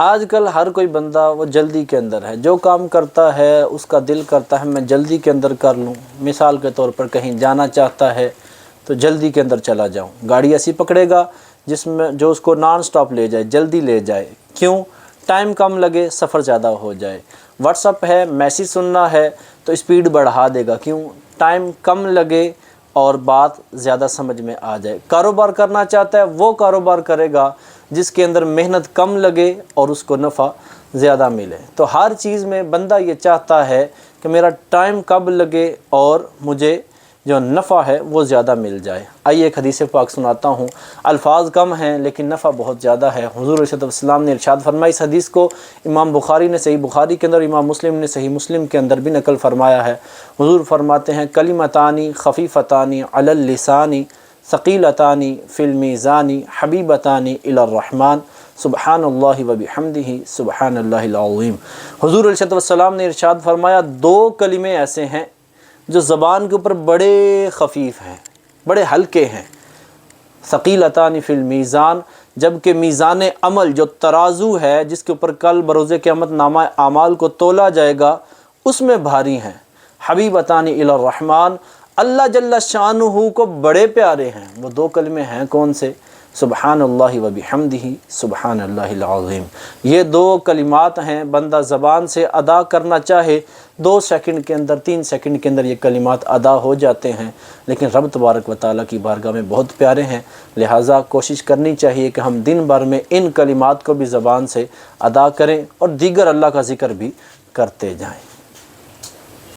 آج کل ہر کوئی بندہ وہ جلدی کے اندر ہے، جو کام کرتا ہے اس کا دل کرتا ہے میں جلدی کے اندر کر لوں۔ مثال کے طور پر کہیں جانا چاہتا ہے تو جلدی کے اندر چلا جاؤں، گاڑی ایسی پکڑے گا جس میں جو اس کو نان سٹاپ لے جائے، جلدی لے جائے، کیوں؟ ٹائم کم لگے، سفر زیادہ ہو جائے۔ واٹس اپ ہے، میسیج سننا ہے تو اسپیڈ بڑھا دے گا، کیوں؟ ٹائم کم لگے اور بات زیادہ سمجھ میں آ جائے۔ کاروبار کرنا چاہتا ہے وہ کاروبار کرے گا جس کے اندر محنت کم لگے اور اس کو نفع زیادہ ملے۔ تو ہر چیز میں بندہ یہ چاہتا ہے کہ میرا ٹائم کم لگے اور مجھے جو نفع ہے وہ زیادہ مل جائے۔ آئیے ایک حدیث پاک سناتا ہوں، الفاظ کم ہیں لیکن نفع بہت زیادہ ہے۔ حضور علیہ السلام نے ارشاد فرمایا، اس حدیث کو امام بخاری نے صحیح بخاری کے اندر، امام مسلم نے صحیح مسلم کے اندر بھی نقل فرمایا ہے۔ حضور فرماتے ہیں، کلمتانی خفیفتانی علی اللسانی ثقیلتانی فی المیزان حبیبتانی الی الرحمن سبحان اللہ و بحمدہ سبحان اللہ العظیم۔ حضور علیہ السلام نے ارشاد فرمایا، دو کلمے ایسے ہیں جو زبان کے اوپر بڑے خفیف ہیں، بڑے ہلکے ہیں، ثقیلتان فی المیزان، جبکہ میزان عمل جو ترازو ہے جس کے اوپر کل بروز قیامت نامہ اعمال کو تولا جائے گا اس میں بھاری ہیں، حبیبتان الی الرحمن، اللہ جل شانہ کو بڑے پیارے ہیں۔ وہ دو کلمے ہیں کون سے؟ سبحان اللہ و بحمدہ سبحان اللہ العظیم۔ یہ دو کلمات ہیں، بندہ زبان سے ادا کرنا چاہے 2 سیکنڈ کے اندر 3 سیکنڈ کے اندر یہ کلمات ادا ہو جاتے ہیں، لیکن رب تبارک و تعالیٰ کی بارگاہ میں بہت پیارے ہیں۔ لہٰذا کوشش کرنی چاہیے کہ ہم دن بھر میں ان کلمات کو بھی زبان سے ادا کریں اور دیگر اللہ کا ذکر بھی کرتے جائیں۔